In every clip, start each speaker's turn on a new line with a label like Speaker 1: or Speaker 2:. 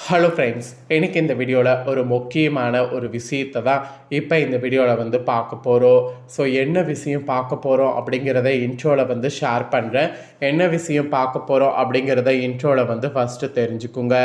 Speaker 1: Hello friends, எனக்கு இந்த வீடியோவில் ஒரு முக்கியமான ஒரு விஷயத்தை தான் இப்போ இந்த வீடியோவில் பார்க்க போகிறோம். ஸோ என்ன விஷயம் பார்க்க போகிறோம் அப்படிங்கிறத இன்ட்ரோவில் ஷேர் பண்ணுறேன். என்ன விஷயம் பார்க்க போகிறோம் அப்படிங்கிறத இன்ட்ரோவில் ஃபஸ்ட்டு தெரிஞ்சுக்குங்க.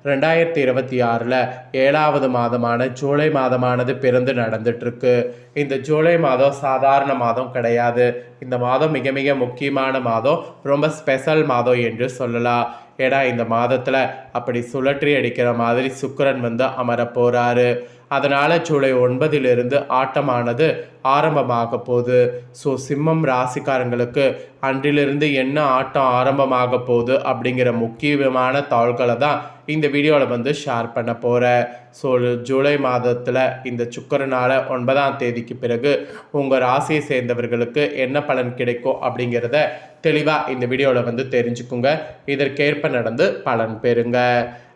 Speaker 1: 2026 7வது மாதமான ஜூலை மாதமானது பிறந்து நடந்துட்டுருக்கு. இந்த ஜூலை மாதம் சாதாரண மாதம் கிடையாது. இந்த மாதம் மிக மிக முக்கியமான மாதம், ரொம்ப ஸ்பெஷல் மாதம் என்று சொல்லலாம். ஏன்னா இந்த மாதத்தில் அப்படி சுழற்றி அடிக்கிற மாதிரி சுக்கிரன் அமர போகிறாரு. அதனால் ஜூலை 9 ஆட்டமானது ஆரம்பமாக போகுது. ஸோ சிம்மம் ராசிக்காரங்களுக்கு அன்றிலிருந்து என்ன ஆட்டம் ஆரம்பமாக போகுது அப்படிங்கிற முக்கியமான தாள்களை தான் இந்த வீடியோவில் ஷேர் பண்ண போகிறேன். ஸோ ஜூலை மாதத்தில் இந்த சுக்கிரனால் 9ஆம் தேதிக்கு பிறகு உங்கள் ராசியை சேர்ந்தவர்களுக்கு என்ன பலன் கிடைக்கும் அப்படிங்கிறத தெளிவாக இந்த வீடியோவில் தெரிஞ்சுக்குங்க. இதற்கேற்ப நடந்து பலன் பெறுங்க.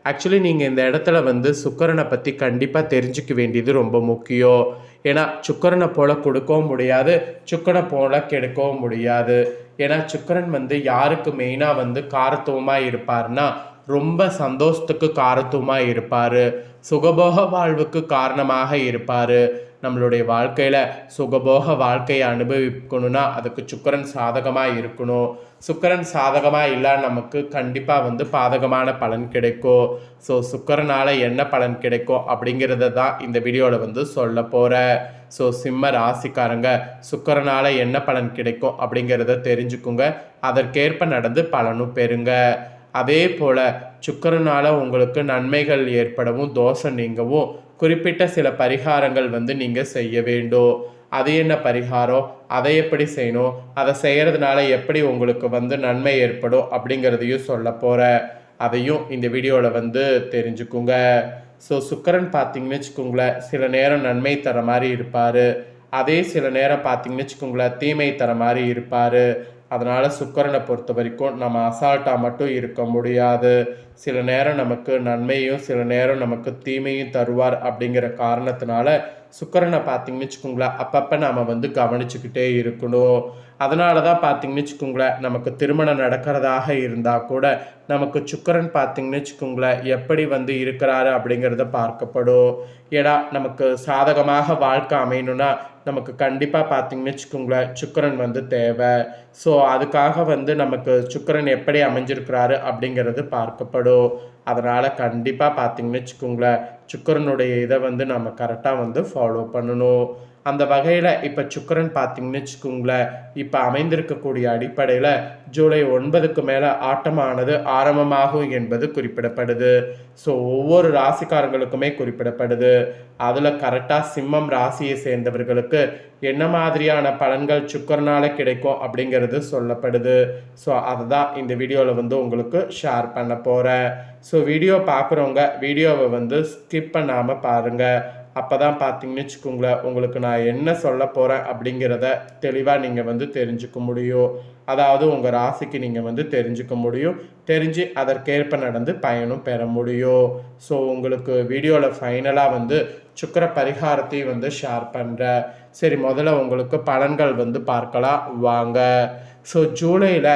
Speaker 1: ஆக்சுவலி நீங்கள் இந்த இடத்துல சுக்கிரனை பற்றி கண்டிப்பாக தெரிஞ்சுக்க வேண்டியது ரொம்ப முக்கியம். ஏன்னா சுக்கிரனை போல் கொடுக்கவும் முடியாது, சுக்கிரனை போல் கெடுக்கவும் முடியாது. ஏன்னா சுக்கிரன் யாருக்கு மெயினாக காரத்துவமாக இருப்பார்னா ரொம்ப சந்தோஷத்துக்கு காரத்துவமாக இருப்பார், சுகபோக வாழ்வுக்கு காரணமாக இருப்பார். நம்மளுடைய வாழ்க்கையில் சுகபோக வாழ்க்கையை அனுபவிக்கணும்னா அதுக்கு சுக்கிரன் சாதகமாக இருக்கணும். சுக்கிரன் சாதகமாக இல்லை நமக்கு கண்டிப்பாக பாதகமான பலன் கிடைக்கும். ஸோ சுக்கிரனால் என்ன பலன் கிடைக்கும் அப்படிங்கிறத தான் இந்த வீடியோவில் சொல்ல போகிறேன். ஸோ சிம்ம ராசிக்காரங்க சுக்கிரனால் என்ன பலன் கிடைக்கும் அப்படிங்கிறத தெரிஞ்சுக்குங்க. அதற்கேற்ப நடந்து பலனும் பெறுங்க. அதே போல் சுக்கிரனால் உங்களுக்கு நன்மைகள் ஏற்படவும் தோஷம் நீங்கவும் குறிப்பிட்ட சில பரிகாரங்கள் நீங்கள் செய்ய வேண்டும். அது என்ன பரிகாரம், அதை எப்படி செய்யணும், அதை செய்கிறதுனால எப்படி உங்களுக்கு நன்மை ஏற்படும் அப்படிங்கிறதையும் சொல்ல போகிறேன். அதையும் இந்த வீடியோவில் தெரிஞ்சுக்குங்க. ஸோ சுக்கிரன் பார்த்தீங்கன்னு வச்சுக்கோங்களேன், சில நேரம் நன்மை தர மாதிரி இருப்பார், அதே சில நேரம் பார்த்தீங்கன்னு வச்சுக்கோங்களேன் தீமை தர மாதிரி இருப்பார். அதனால் சுக்கிரனை பொறுத்த வரைக்கும் நம்ம அசால்ட்டாக மட்டும் இருக்க முடியாது. சில நேரம் நமக்கு நன்மையும் சில நேரம் நமக்கு தீமையும் தருவார். அப்படிங்கிற காரணத்தினால சுக்கிரனை பார்த்தீங்கன்னு வச்சுக்கோங்களேன் அப்பப்போ நாம் கவனிச்சுக்கிட்டே இருக்கணும். அதனால தான் பார்த்தீங்கன்னு வச்சுக்கோங்களேன் நமக்கு திருமணம் நடக்கிறதாக இருந்தால் கூட நமக்கு சுக்கிரன் பார்த்தீங்கன்னு வச்சுக்கோங்களேன் எப்படி இருக்கிறாரு அப்படிங்கிறத பார்க்கப்படும். ஏன்னா நமக்கு சாதகமாக வாழ்க்கை அமையணும்னா நமக்கு கண்டிப்பாக பார்த்தீங்கன்னு வச்சுக்கோங்களேன் சுக்கிரன் தேவை. ஸோ அதுக்காக நமக்கு சுக்கிரன் எப்படி அமைஞ்சிருக்கிறாரு அப்படிங்கிறது பார்க்கப்படும். அதனால் கண்டிப்பாக பார்த்தீங்கன்னு வச்சுக்கோங்களேன் சுக்கிரனுடைய இதை நம்ம கரெக்டாக ஃபாலோ பண்ணணும். அந்த வகையில் இப்போ சுக்கிரன் பார்த்தீங்கன்னு வச்சுக்கோங்களேன் இப்போ அமைந்திருக்கக்கூடிய அடிப்படையில் ஜூலை 9க்கு மேலே ஆட்டமானது ஆரம்பமாகும் என்பது குறிப்பிடப்படுது. ஸோ ஒவ்வொரு ராசிக்காரங்களுக்குமே குறிப்பிடப்படுது. அதில் கரெக்டாக சிம்மம் ராசியை சேர்ந்தவர்களுக்கு என்ன மாதிரியான பலன்கள் சுக்கிரனால் கிடைக்கும் அப்படிங்கிறது சொல்லப்படுது. ஸோ அதை தான் இந்த வீடியோவில் உங்களுக்கு ஷேர் பண்ண போகிறேன். ஸோ வீடியோ பார்க்குறவங்க வீடியோவை ஸ்கிப் பண்ணாமல் பாருங்கள். அப்போ தான் பார்த்தீங்கன்னு வச்சுக்கோங்களேன் உங்களுக்கு நான் என்ன சொல்ல போகிறேன் அப்படிங்கிறத தெளிவாக நீங்கள் தெரிஞ்சுக்க முடியும். அதாவது உங்கள் ராசிக்கு நீங்கள் தெரிஞ்சுக்க முடியும். தெரிஞ்சு அதற்கேற்ப நடந்து பயனும் பெற முடியும். ஸோ உங்களுக்கு வீடியோவில் ஃபைனலாக சுக்கிர பரிகாரத்தையும் ஷேர் பண்ணுறேன். சரி, முதல்ல உங்களுக்கு பலன்கள் பார்க்கலாம் வாங்க. ஸோ ஜூலையில்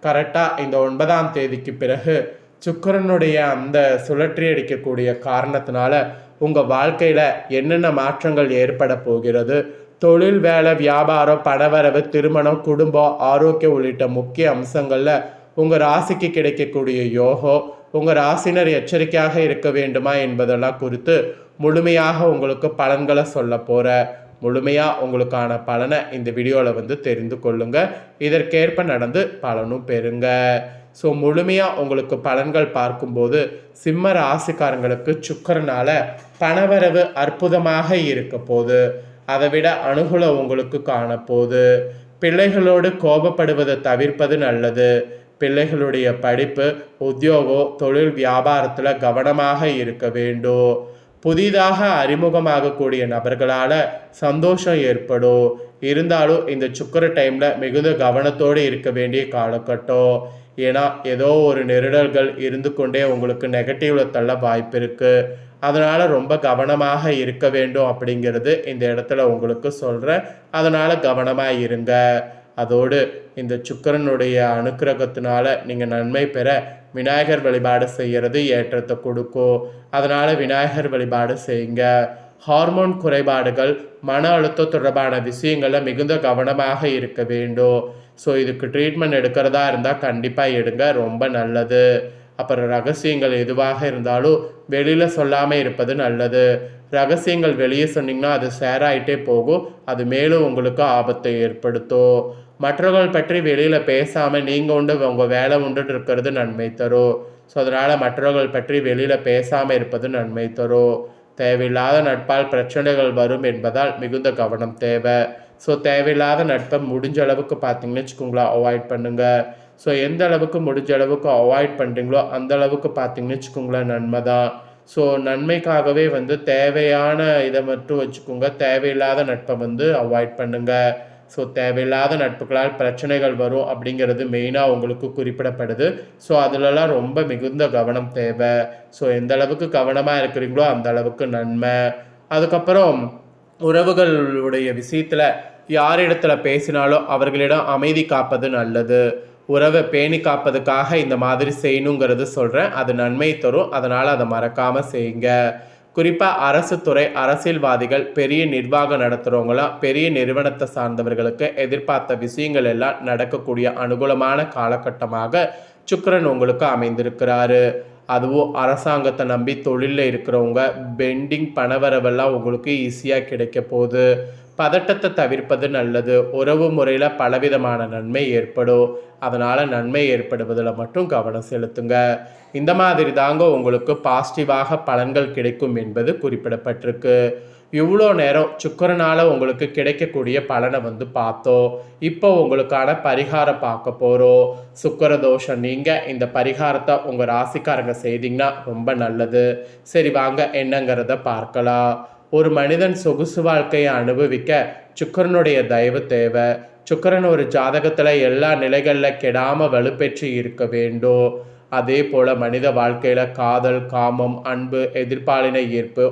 Speaker 1: கரெக்டாக இந்த 9ஆம் தேதிக்கு பிறகு சுக்கிரனுடைய அந்த சுழற்றி அடிக்கக்கூடிய காரணத்தினால உங்கள் வாழ்க்கையில் என்னென்ன மாற்றங்கள் ஏற்பட போகிறது, தொழில், வேலை, வியாபாரம், பணவரவு, திருமணம், குடும்பம், ஆரோக்கியம் உள்ளிட்ட முக்கிய அம்சங்களில் உங்கள் ராசிக்கு கிடைக்கக்கூடிய யோகம், உங்கள் ராசினர் எச்சரிக்கையாக இருக்க வேண்டுமா என்பதெல்லாம் குறித்து முழுமையாக உங்களுக்கு பலன்களை சொல்ல போகிறேன். முழுமையாக உங்களுக்கான பலனை இந்த வீடியோவில் தெரிந்து கொள்ளுங்கள். இதற்கேற்ப நடந்து பலனும் பெறுங்க. ஸோ முழுமையாக உங்களுக்கு பலன்கள் பார்க்கும்போது சிம்ம ராசிக்காரங்களுக்கு சுக்கிரனால் பணவரவு அற்புதமாக இருக்க போது, அதை விட அனுகூலம் உங்களுக்கு காணப்போகுது. பிள்ளைகளோடு கோபப்படுவதை தவிர்ப்பது நல்லது. பிள்ளைகளுடைய படிப்பு, உத்தியோகம், தொழில், வியாபாரத்தில் கவனமாக இருக்க வேண்டும். புதிதாக அறிமுகமாகக்கூடிய நபர்களால் சந்தோஷம் ஏற்படும். இருந்தாலும் இந்த சுக்கிர டைமில் மிகுந்த கவனத்தோடு இருக்க வேண்டிய காலகட்டம். ஏன்னா ஏதோ ஒரு நெருடல்கள் இருந்து கொண்டே உங்களுக்கு நெகட்டிவில் தள்ள வாய்ப்பு இருக்குது. அதனால் ரொம்ப கவனமாக இருக்க வேண்டும் அப்படிங்கிறது இந்த இடத்துல உங்களுக்கு சொல்கிறேன். அதனால் கவனமாக இருங்க. அதோடு இந்த சுக்கிரனுடைய அனுக்கிரகத்தினால நீங்கள் நன்மை பெற விநாயகர் வழிபாடு செய்கிறது ஏற்றத்தை கொடுக்கும். அதனால் விநாயகர் வழிபாடு செய்யுங்க. ஹார்மோன் குறைபாடுகள், மன அழுத்தம் தொடர்பான விஷயங்களில் மிகுந்த கவனமாக இருக்க வேண்டும். ஸோ இதுக்கு ட்ரீட்மெண்ட் எடுக்கிறதா இருந்தால் கண்டிப்பாக எடுங்க, ரொம்ப நல்லது. அப்புறம் ரகசியங்கள் எதுவாக இருந்தாலும் வெளியில் சொல்லாமல் இருப்பது நல்லது. ரகசியங்கள் வெளியே சொன்னீங்கன்னா அது ஷேர் ஆகிட்டே போகும், அது மேலும் உங்களுக்கு ஆபத்தை ஏற்படுத்தும். மற்றவர்கள் பற்றி வெளியில் பேசாமல் நீங்கள் உண்டு உங்கள் வேலை உண்டுன்னு இருக்கிறது நன்மை தரும். ஸோ அதனால் மற்றவர்கள் பற்றி வெளியில் பேசாமல் இருப்பது நன்மை தரும். தேவையில்லாத நட்பால் பிரச்சனைகள் வரும் என்பதால் மிகுந்த கவனம் தேவை. ஸோ தேவையில்லாத நட்பை முடிஞ்ச அளவுக்கு பார்த்தீங்கன்னு வச்சுக்கோங்களேன் அவாய்ட் பண்ணுங்கள். ஸோ எந்த அளவுக்கு முடிஞ்ச அளவுக்கு அவாய்ட் பண்ணுறீங்களோ அந்த அளவுக்கு பார்த்தீங்கன்னு வச்சுக்கோங்களேன் நன்மை தான். ஸோ நன்மைக்காகவே தேவையான இதை மட்டும் வச்சுக்கோங்க, தேவையில்லாத நட்பை அவாய்ட் பண்ணுங்கள். ஸோ தேவையில்லாத நட்புகளால் பிரச்சனைகள் வரும் அப்படிங்கிறது மெயினாக உங்களுக்கு குறிப்பிடப்படுது. ஸோ அதிலலாம் ரொம்ப மிகுந்த கவனம் தேவை. ஸோ எந்த அளவுக்கு கவனமாக இருக்கிறீங்களோ அந்த அளவுக்கு நன்மை. அதுக்கப்புறம் உறவுகளுடைய விஷயத்தில் யாரிடத்தில் பேசினாலும் அவர்களிடம் அமைதி காப்பது நல்லது. உறவை பேணி காப்பதுக்காக இந்த மாதிரி செய்யணுங்கிறது சொல்கிறேன், அது நன்மை தரும். அதனால் அதை மறக்காமல் செய்யுங்க. குறிப்பாக அரசு துறை, அரசியல்வாதிகள், பெரிய நிர்வாகம் நடத்துகிறவங்களாம், பெரிய நிறுவனத்தை சார்ந்தவர்களுக்கு எதிர்பார்த்த விஷயங்கள் எல்லாம் நடக்கக்கூடிய அனுகூலமான காலகட்டமாக சுக்கிரன் உங்களுக்கு அமைந்திருக்கிறாரு. அதுவும் அரசாங்கத்தை நம்பி தொழிலில் இருக்கிறவங்க பெண்டிங் பணவரவெல்லாம் உங்களுக்கு ஈஸியாக கிடைக்க போகுது. பதட்டத்தை தவிர்ப்பது நல்லது. உறவு முறையில் பலவிதமான நன்மை ஏற்படும். அதனால் நன்மை ஏற்படுவதில் மட்டும் கவனம் செலுத்துங்க. இந்த மாதிரி தாங்க உங்களுக்கு பாசிட்டிவாக பலன்கள் கிடைக்கும் என்பது குறிப்பிடப்பட்டிருக்கு. இவ்வளோ நேரம் சுக்கிரனால் உங்களுக்கு கிடைக்கக்கூடிய பலனை பார்த்தோம். இப்போ உங்களுக்கான பரிகாரம் பார்க்க போகிறோம். சுக்கிர தோஷம் நீங்கள் இந்த பரிகாரத்தை உங்கள் ராசிக்காரங்க செய்தீங்கன்னா ரொம்ப நல்லது. சரி வாங்க என்னங்கிறத பார்க்கலாம். ஒரு மனிதன் சொகுசு வாழ்க்கையை அனுபவிக்க சுக்கிரனுடைய தயவு தேவை. சுக்கிரன் ஒரு ஜாதகத்தில் எல்லா நிலைகளில் கெடாமல் வலுப்பெற்று இருக்க வேண்டும். அதே போல் மனித வாழ்க்கையில் காதல், காமம், அன்பு, எதிர்பாலின ஈர்ப்பு,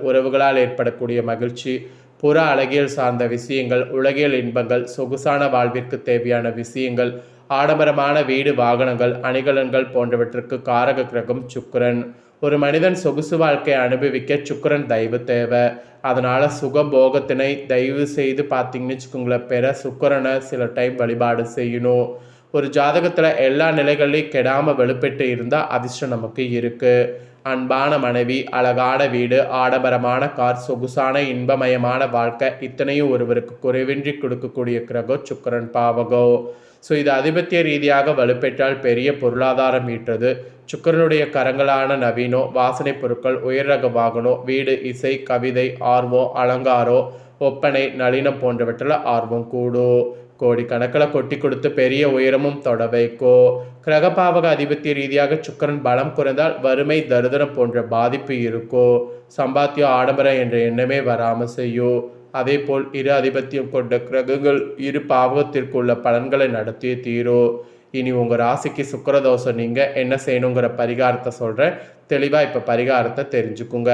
Speaker 1: உறவுகளால் ஏற்படக்கூடிய மகிழ்ச்சி, புற அழகியல் சார்ந்த விஷயங்கள், உலகியல் இன்பங்கள், சொகுசான வாழ்விற்கு தேவையான விஷயங்கள், ஆடம்பரமான வீடு, வாகனங்கள், அணிகலன்கள் போன்றவற்றுக்கு காரக கிரகம் சுக்கிரன். ஒரு மனிதன் சொகுசு வாழ்க்கையை அனுபவிக்க சுக்கிரன் தயவு தேவை. அதனால் சுகபோகத்தினை தயவு செய்து பார்த்தீங்கன்னு வச்சுக்கோங்களேன் பெற சுக்கிரனை சில டைம் வழிபாடு செய்யணும். ஒரு ஜாதகத்தில் எல்லா நிலைகளையும் கெடாமல் வலுப்பெற்று இருந்தால் அதிர்ஷ்டம் நமக்கு இருக்குது. அன்பான மனைவி, அழகான வீடு, ஆடம்பரமான கார், சொகுசான இன்பமயமான வாழ்க்கை, இத்தனையும் ஒருவருக்கு குறைவின்றி கொடுக்கக்கூடிய கிரகம் சுக்கிரன் பாவகம். ஸோ இது அதிபத்திய ரீதியாக வலுப்பெற்றால் பெரிய பொருளாதாரம் ஈட்டுறது. சுக்கிரனுடைய கரங்களான நவீனம், வாசனை பொருட்கள், உயர் ரக வாகனம், வீடு, இசை, கவிதை, ஆர்வம், அலங்காரம், ஒப்பனை, நளினம் போன்றவற்றில் ஆர்வம் கூடும். கோடிக்கணக்கில் கொட்டி கொடுத்து பெரிய உயரமும் தொட வைக்கும். கிரகபாவக அதிபத்திய ரீதியாக சுக்கிரன் பலம் குறைந்தால் வறுமை, தரித்திரம் போன்ற பாதிப்பு இருக்கும். சம்பாத்தியம், ஆடம்பரம் என்ற எண்ணமே வராமல் செய்யும். அதே போல் இரு அதிபத்தியம் கொண்ட கிரகங்கள் இரு பாவகத்திற்குள்ள பலன்களை நடத்திய தீரும். இனி உங்கள் ராசிக்கு சுக்கிரதோஷம் நீங்கள் என்ன செய்யணுங்கிற பரிகாரத்தை சொல்கிறேன். தெளிவாக இப்போ பரிகாரத்தை தெரிஞ்சுக்குங்க.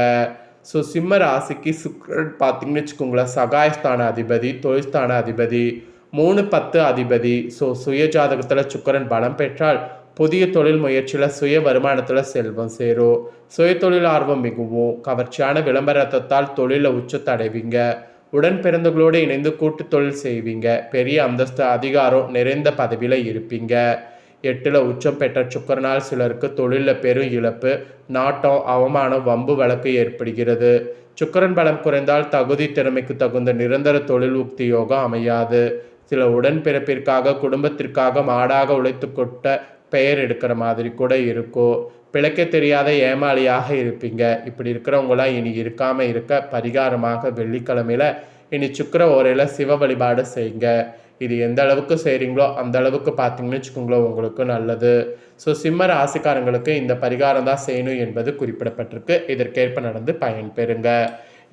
Speaker 1: ஸோ சிம்ம ராசிக்கு சுக்கிரன் பார்த்தீங்கன்னு வச்சுக்கோங்களேன் சகாயஸ்தான அதிபதி, தொழில்ஸ்தான அதிபதி, 3-10 அதிபதி. ஸோ சுய ஜாதகத்தில் சுக்கிரன் பலம் பெற்றால் புதிய தொழில் முயற்சியில் சுய வருமானத்தில் செல்வம் சேரும். சுய தொழில் ஆர்வம் மிகவும் கவர்ச்சியான விளம்பரத்தால் தொழிலில் உச்சத்தை அடைவீங்க. உடன் பிறந்தவர்களோடு இணைந்து கூட்டு தொழில் செய்வீங்க. பெரிய அந்தஸ்து, அதிகாரம் நிறைந்த பதவியில் இருப்பீங்க. 8ல் உச்சம் பெற்ற சுக்கிரனால் சிலருக்கு தொழிலில் பெரும் இழப்பு, நாட்டம், அவமானம், வம்பு வழக்கு ஏற்படுகிறது. சுக்கிரன் பலம் குறைந்தால் தகுதி திறமைக்கு தகுந்த நிரந்தர தொழில் உக்தி யோகம் அமையாது. சில உடன்பிறப்பிற்காக குடும்பத்திற்காக மாடாக உழைத்து கொட்ட பெயர் எடுக்கிற மாதிரி கூட இருக்கும். பிழைக்க தெரியாத ஏமாளியாக இருப்பீங்க. இப்படி இருக்கிறவங்களாம் இனி இருக்காமல் இருக்க பரிகாரமாக வெள்ளிக்கிழமையில் இனி சுக்கிர ஓரையில் சிவ வழிபாடு செய்யுங்க. இது எந்த அளவுக்கு செய்கிறீங்களோ அந்த அளவுக்கு பார்த்தீங்கன்னு வச்சுக்கோங்களேன் உங்களுக்கு நல்லது. ஸோ சிம்ம ராசிக்காரங்களுக்கு இந்த பரிகாரம் தான் செய்யணும் என்பது குறிப்பிடப்பட்டிருக்கு. இதற்கேற்ப நடந்து பயன்பெறுங்க.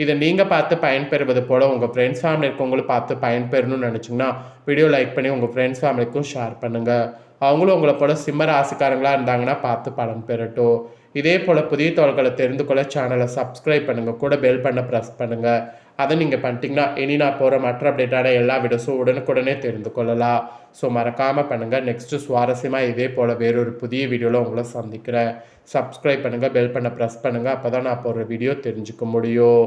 Speaker 1: இதை நீங்கள் பார்த்து பயன்பெறுவது போல் உங்கள் ஃப்ரெண்ட்ஸ் ஃபேமிலி இருக்கவங்களும் பார்த்து பயன்பெறணும்னு நினச்சிங்கன்னா வீடியோ லைக் பண்ணி உங்கள் ஃப்ரெண்ட்ஸ் ஃபேமிலிக்கும் ஷேர் பண்ணுங்கள். அவங்களும் உங்களை போல சிம்ம ராசிக்காரங்களாக இருந்தாங்கன்னா பார்த்து பலன் பெறட்டும். இதே போல் புதிய தகவல்களை தெரிந்து கொள்ள சேனலை சப்ஸ்கிரைப் பண்ணுங்கள், கூட பெல் பண்ண ப்ரெஸ் பண்ணுங்கள். அதை நீங்கள் பண்ணிட்டீங்கன்னா இனி நான் போகிற மற்ற அப்டேட்டான எல்லா வீடியோஸும் உடனுக்குடனே தெரிந்து கொள்ளலாம். ஸோ மறக்காமல் பண்ணுங்கள். நெக்ஸ்ட்டு சுவாரஸ்யமாக இதே போல் வேறொரு புதிய வீடியோவில் உங்களை சந்திக்கிறேன். சப்ஸ்கிரைப் பண்ணுங்கள், பெல் பண்ண ப்ரெஸ் பண்ணுங்கள். அப்போ தான் நான் போடுற வீடியோ தெரிஞ்சுக்க முடியும்.